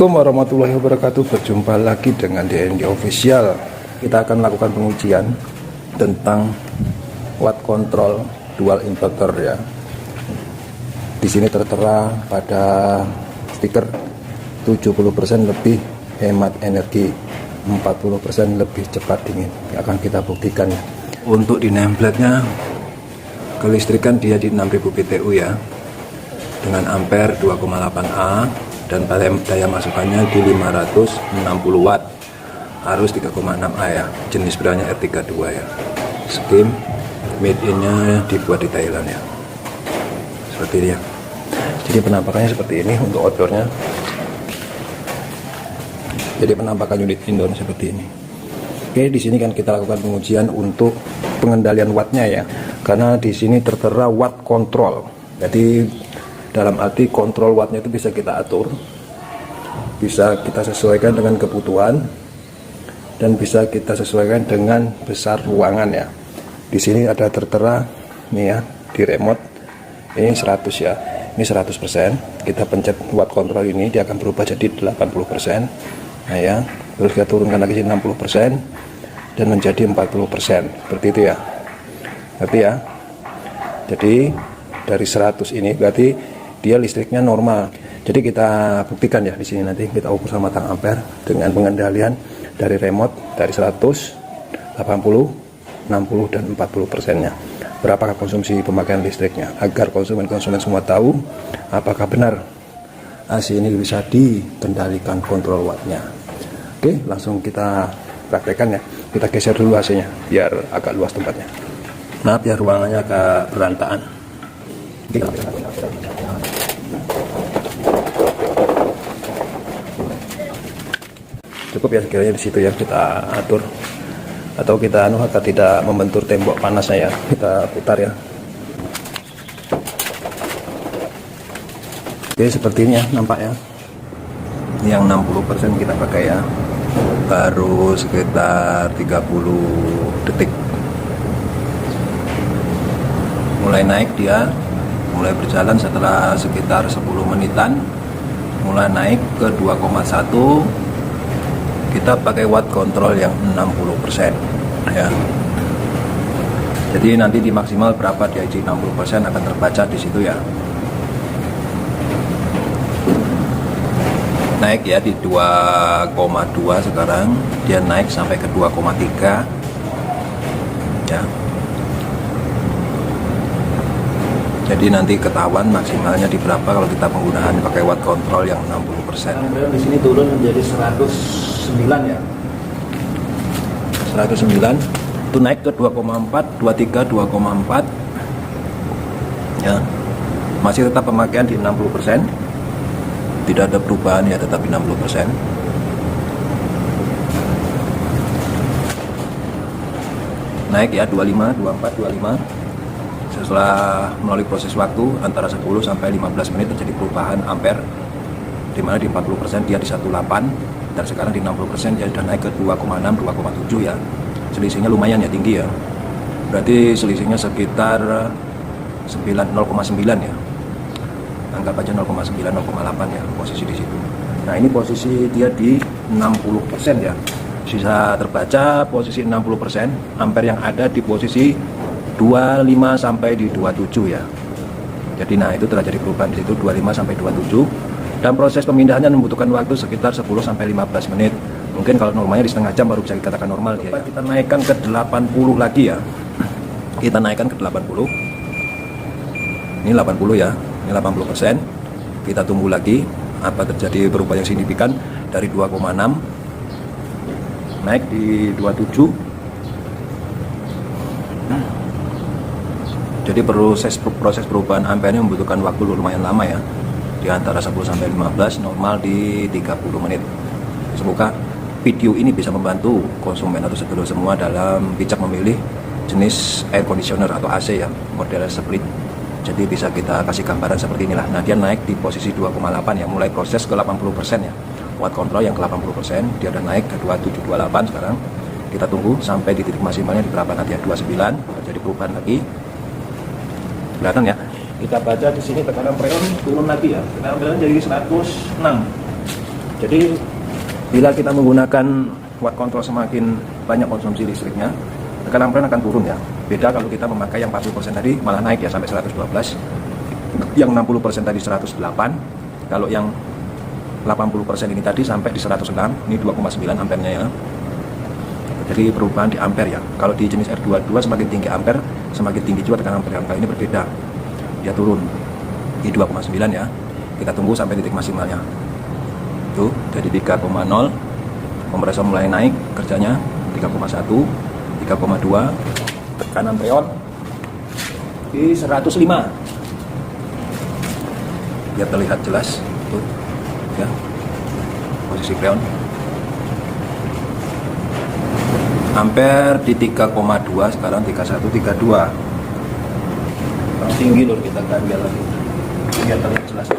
Assalamualaikum warahmatullahi wabarakatuh. Berjumpa lagi dengan DND Official. Kita akan melakukan pengujian tentang watt control dual inverter ya. Di sini tertera pada stiker 70% lebih hemat energi, 40% lebih cepat dingin. Akan kita buktikan ya. Untuk di nameplate-nya kelistrikan dia di 6000 BTU ya, dengan ampere 2,8A dan daya masukannya di 560 watt, arus 3,6A ya, jenis brandnya R32 ya. Skim made in-nya dibuat di Thailand ya, seperti ini ya. Jadi penampakannya seperti ini untuk outdoornya. Jadi penampakan unit indoor seperti ini. Oke, di sini kan kita lakukan pengujian untuk pengendalian wattnya ya, karena di sini tertera watt control. Jadi dalam arti kontrol wattnya itu bisa kita atur, bisa kita sesuaikan dengan kebutuhan, dan bisa kita sesuaikan dengan besar ruangan ya. Di sini ada tertera nih ya, di remote ini 100 ya, ini 100%. Kita pencet watt control ini, dia akan berubah jadi 80%. Nah ya, terus kita turunkan lagi 60% dan menjadi 40%, seperti itu ya. Ngerti ya? Jadi dari 100 ini berarti dia listriknya normal. Jadi kita buktikan ya di sini, nanti kita ukur sama tang ampere dengan pengendalian dari remote dari 100, 80, 60 dan 40%-nya. Berapakah konsumsi pemakaian listriknya, agar konsumen-konsumen semua tahu apakah benar AC ini bisa dikendalikan kontrol wattnya. Oke, langsung kita praktekkan ya. Kita geser dulu AC-nya biar agak luas tempatnya. Maaf ya, ruangannya agak berantakan. Cukup ya sekiranya di situ ya, kita atur atau kita agar tidak membentur tembok panasnya ya, kita putar ya. Oke, seperti ini ya nampaknya. Yang 60% kita pakai ya, baru sekitar 30 detik. Mulai naik dia, mulai berjalan setelah sekitar 10 menitan, mulai naik ke 2,1. Kita pakai watt control yang 60% ya. Jadi nanti di maksimal berapa dia 60% akan terbaca di situ ya. Naik ya di 2,2 sekarang, dia naik sampai ke 2,3 ya. Jadi nanti ketahuan maksimalnya di berapa kalau kita penggunaan pakai watt control yang 60%. Di sini turun menjadi 109 ya. 109 itu naik ke 2,4, 23, 2,4 ya. Masih tetap pemakaian di 60%. Tidak ada perubahan ya, tetap di 60%. Naik ya 25, 24, 25. Setelah melalui proses waktu antara 10 sampai 15 menit terjadi perubahan ampere, dimana di 40% dia di 18 dan sekarang di 60% dia sudah naik ke 2,6, 2,7 ya. Selisihnya lumayan ya, tinggi ya. Berarti selisihnya sekitar 0,9 ya. Anggap aja 0,9, 0,8 ya posisi di situ. Nah, ini posisi dia di 60% ya. Bisa terbaca posisi 60%, ampere yang ada di posisi 25 sampai di 27 ya. Jadi nah itu terjadi perubahan di situ 25 sampai 27, dan proses pemindahannya membutuhkan waktu sekitar 10 sampai 15 menit. Mungkin kalau normalnya di setengah jam baru bisa dikatakan normal ya. Kita naikkan ke 80 lagi ya. Kita naikkan ke 80. Ini 80 ya. Ini 80%. Kita tunggu lagi apa terjadi perubahan yang signifikan dari 2,6 naik di 27. Jadi proses perubahan ampernya membutuhkan waktu lumayan lama ya, di antara 10 sampai 15, normal di 30 menit. Semoga video ini bisa membantu konsumen atau sedulur semua dalam bijak memilih jenis air conditioner atau AC ya, model split. Jadi bisa kita kasih gambaran seperti inilah. Nah, dia naik di posisi 2,8 ya, mulai proses ke 80% ya. Watt control yang ke 80%, dia udah naik ke 2728 sekarang. Kita tunggu sampai di titik maksimalnya di berapa nanti ya, 29, terjadi perubahan lagi. Kelihatan ya, kita baca di sini tekanan freon turun lagi ya, tekanan freon jadi 106. Jadi bila kita menggunakan watt control semakin banyak konsumsi listriknya, tekanan freon akan turun ya. Beda kalau kita memakai yang 40% tadi malah naik ya sampai 112. Yang 60% tadi 108. Kalau yang 80% ini tadi sampai di 106. Ini 2,9 ampernya ya. Jadi perubahan di ampere ya. Kalau di jenis R22 semakin tinggi ampere, semakin tinggi juga tekanan freon. Kali ini berbeda. Dia turun di 2,9 ya. Kita tunggu sampai titik maksimalnya. Tuh, jadi 3,0, kompresor mulai naik kerjanya 3,1, 3,2, tekanan freon di 105. Biar terlihat jelas, tuh, ya, posisi freon. Ampere di 3,2, sekarang 31, 32. Tinggi loh, kita ambil lagi, biar terlihat jelas.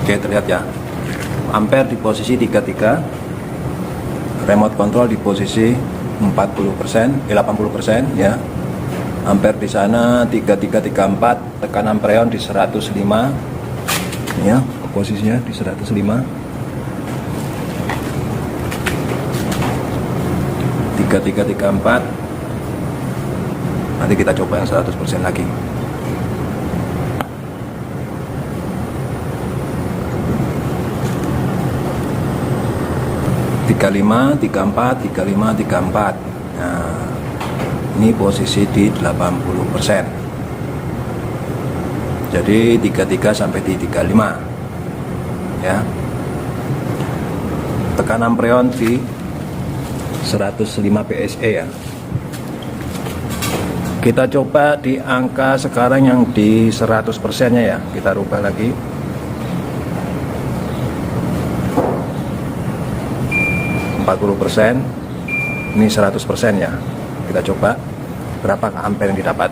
Oke, terlihat ya. Ampere di posisi 33. Remote control di posisi 80%, 80% ya. Ampere di sana 3334, tekanan freon di 105. Ya, posisinya di 105. 3334. Nanti kita coba yang 100% lagi. 35, 34, 35, 34. Nah, ini posisi di 80%. Jadi 33 sampai di 35. Ya. Tekanan freon di 105 PSE ya. Kita coba di angka sekarang yang di 100%-nya ya. Kita rubah lagi. %, ini 100% ya. Kita coba berapa ampere yang didapat.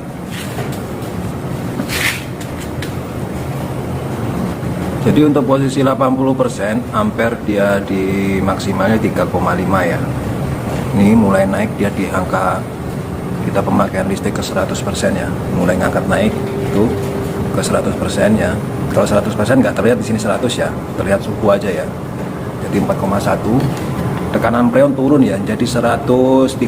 Jadi untuk posisi 80% ampere dia di maksimalnya 3,5 ya. Ini mulai naik dia di angka kita pemakaian listrik ke 100% ya. Mulai ngangkat naik itu ke 100% ya. Kalau 100% nggak terlihat di sini 100 ya, terlihat suhu aja ya. Jadi 4,1. Tekanan freon turun ya, jadi 103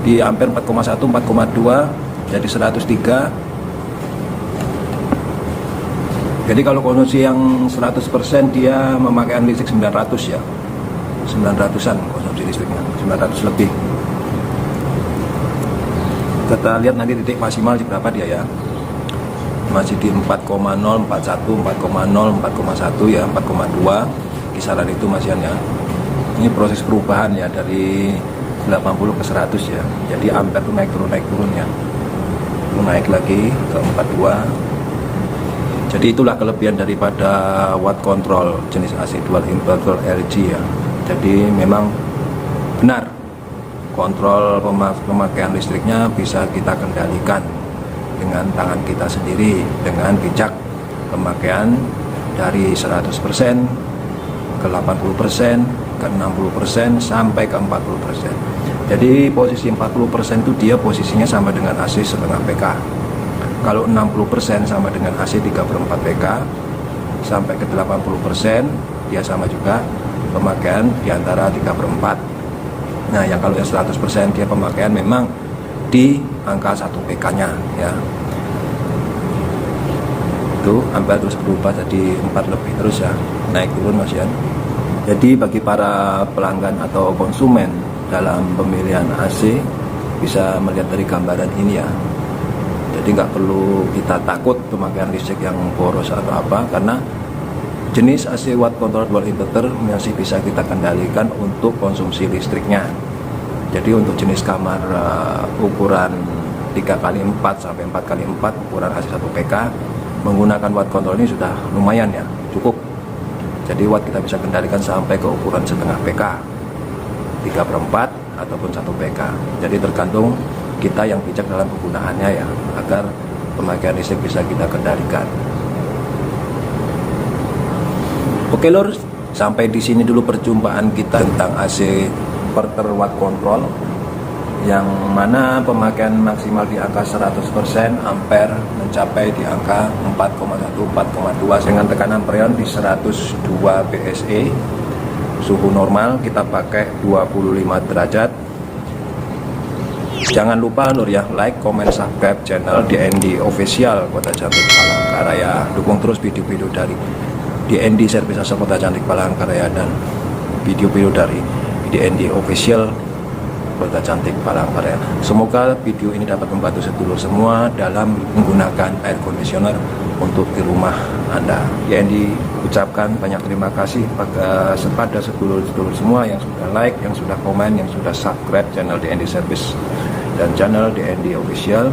di ampere 4,1, 4,2 jadi 103. Jadi kalau konsumsi yang 100% dia memakai listrik 900 ya, 900-an konsumsi listriknya, 900 lebih. Kita lihat nanti titik maksimal di berapa dia ya. Masih di 4,0, 41, 4,0, 4,1 ya, 4,2 kisaran itu masih ya. Ini proses perubahan ya dari 80 ke 100 ya. Jadi ampere itu naik turun ya. Itu naik lagi ke 42. Jadi itulah kelebihan daripada watt control jenis AC dual inverter LG ya. Jadi memang benar kontrol pemakaian listriknya bisa kita kendalikan dengan tangan kita sendiri, dengan bijak pemakaian dari 100% ke 80%, ke 60%, sampai ke 40%. Jadi posisi 40% itu dia posisinya sama dengan AC setengah PK. Kalau 60% sama dengan AC 3/4 PK, sampai ke 80% dia sama juga pemakaian di antara 3/4. Nah, yang kalau yang 100% dia pemakaian memang di angka 1 PK-nya ya. Itu ampere terus berubah jadi 4 lebih terus ya, naik turun Mas ya. Jadi bagi para pelanggan atau konsumen dalam pemilihan AC bisa melihat dari gambaran ini ya. Jadi nggak perlu kita takut pemakaian listrik yang boros atau apa, karena jenis AC watt control dual inverter masih bisa kita kendalikan untuk konsumsi listriknya. Jadi untuk jenis kamar ukuran 3x4 sampai 4x4 ukuran AC 1 PK menggunakan watt control ini sudah lumayan ya, cukup. Jadi watt kita bisa kendalikan sampai ke ukuran setengah PK, 3/4 ataupun 1 PK. Jadi tergantung kita yang bijak dalam penggunaannya ya, agar pemakaian listrik bisa kita kendalikan. Oke lor, sampai di sini dulu perjumpaan kita tentang AC inverter watt control. yang mana pemakaian maksimal di angka 100%, ampere mencapai di angka 4,1-4,2 dengan tekanan freon di 102 PSI. Suhu normal kita pakai 25 derajat. Jangan lupa Lur ya, like, comment, subscribe channel DND Official Kota Cantik Palangkaraya. Dukung terus video-video dari DND Servis Asal Kota Cantik Palangkaraya dan video-video dari DND Official Kota Cantik Palangkaraya. Semoga video ini dapat membantu sedulur semua dalam menggunakan air conditioner untuk di rumah Anda. DND ucapkan banyak terima kasih kepada sedulur-sedulur semua yang sudah like, yang sudah komen, yang sudah subscribe channel DND Service dan channel DND Official.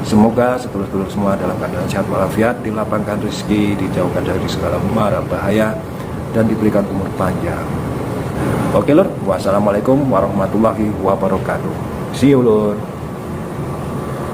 Semoga sedulur-sedulur semua dalam keadaan sehat walafiat, dilapangkan rezeki, dijauhkan dari segala mara bahaya, dan diberikan umur panjang. Oke Lur, wassalamualaikum warahmatullahi wabarakatuh. See you Lur.